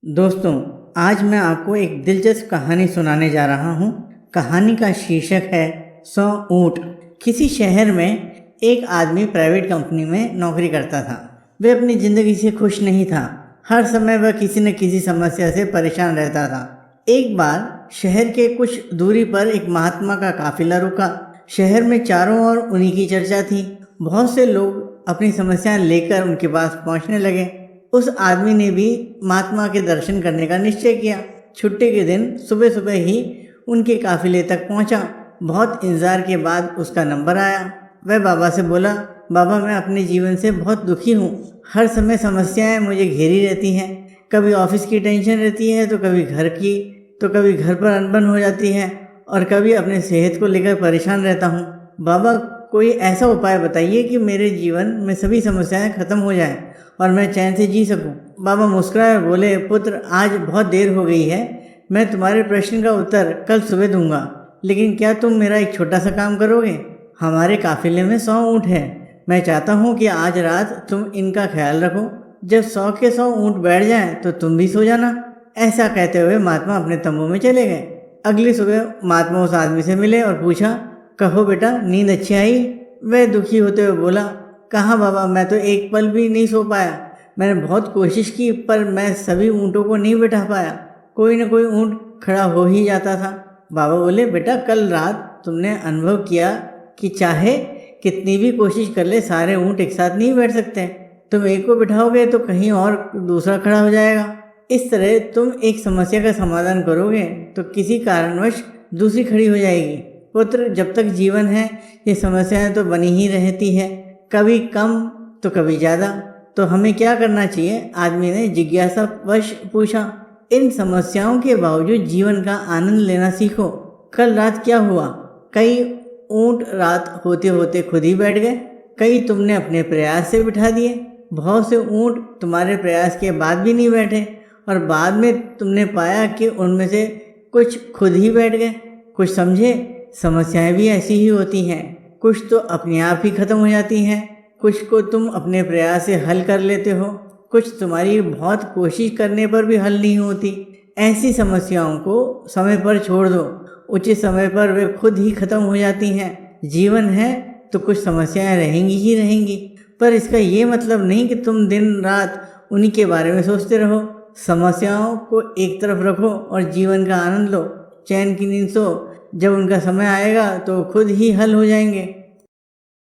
दोस्तों, आज मैं आपको एक दिलचस्प कहानी सुनाने जा रहा हूँ। कहानी का शीर्षक है 100 ऊँट। किसी शहर में एक आदमी प्राइवेट कंपनी में नौकरी करता था। वह अपनी ज़िंदगी से खुश नहीं था। हर समय वह किसी न किसी समस्या से परेशान रहता था। एक बार शहर के कुछ दूरी पर एक महात्मा का काफिला रुका। शहर में चारों ओर उन्हीं की चर्चा थी। बहुत से लोग अपनी समस्याएं लेकर उनके पास पहुंचने लगे। उस आदमी ने भी महात्मा के दर्शन करने का निश्चय किया। छुट्टी के दिन सुबह सुबह ही उनके काफिले तक पहुंचा। बहुत इंतजार के बाद उसका नंबर आया। वह बाबा से बोला, बाबा, मैं अपने जीवन से बहुत दुखी हूँ। हर समय समस्याएं मुझे घेरी रहती हैं। कभी ऑफिस की टेंशन रहती है, तो कभी घर की, तो कभी घर पर अनबन हो जाती है, और कभी अपने सेहत को लेकर परेशान रहता हूँ। बाबा, कोई ऐसा उपाय बताइए कि मेरे जीवन में सभी समस्याएं खत्म हो जाएं और मैं चैन से जी सकूं। बाबा मुस्कुराए और बोले, पुत्र, आज बहुत देर हो गई है। मैं तुम्हारे प्रश्न का उत्तर कल सुबह दूंगा, लेकिन क्या तुम मेरा एक छोटा सा काम करोगे? हमारे काफिले में 100 ऊँट हैं। मैं चाहता हूँ कि आज रात तुम इनका ख्याल रखो। जब 100 के 100 ऊँट बैठ जाएं तो तुम भी सो जाना। ऐसा कहते हुए महात्मा अपने तंबू में चले गए। अगली सुबह महात्मा उस आदमी से मिले और पूछा, कहो बेटा, नींद अच्छी आई? वह दुखी होते हुए बोला, कहाँ बाबा, मैं तो एक पल भी नहीं सो पाया। मैंने बहुत कोशिश की, पर मैं सभी ऊँटों को नहीं बैठा पाया। कोई न कोई ऊँट खड़ा हो ही जाता था। बाबा बोले, बेटा, कल रात तुमने अनुभव किया कि चाहे कितनी भी कोशिश कर ले, सारे ऊँट एक साथ नहीं बैठ सकते। तुम एक को बिठाओगे तो कहीं और दूसरा खड़ा हो जाएगा। इस तरह तुम एक समस्या का समाधान करोगे तो किसी कारणवश दूसरी खड़ी हो जाएगी। पुत्र, जब तक जीवन है ये समस्याएं तो बनी ही रहती है, कभी कम तो कभी ज़्यादा। तो हमें क्या करना चाहिए? आदमी ने जिज्ञासावश पूछा। इन समस्याओं के बावजूद जीवन का आनंद लेना सीखो। कल रात क्या हुआ? कई ऊँट रात होते होते खुद ही बैठ गए। कई तुमने अपने प्रयास से बिठा दिए। बहुत से ऊँट तुम्हारे प्रयास के बाद भी नहीं बैठे, और बाद में तुमने पाया कि उनमें से कुछ खुद ही बैठ गए। कुछ समझे? समस्याएं भी ऐसी ही होती हैं। कुछ तो अपने आप ही खत्म हो जाती हैं, कुछ को तुम अपने प्रयास से हल कर लेते हो, कुछ तुम्हारी बहुत कोशिश करने पर भी हल नहीं होती। ऐसी समस्याओं को समय पर छोड़ दो। उचित समय पर वे खुद ही खत्म हो जाती हैं। जीवन है तो कुछ समस्याएं रहेंगी ही रहेंगी, पर इसका ये मतलब नहीं कि तुम दिन रात उन्हीं के बारे में सोचते रहो। समस्याओं को एक तरफ रखो और जीवन का आनंद लो। चैन की नींद सो। जब उनका समय आएगा तो खुद ही हल हो जाएंगे।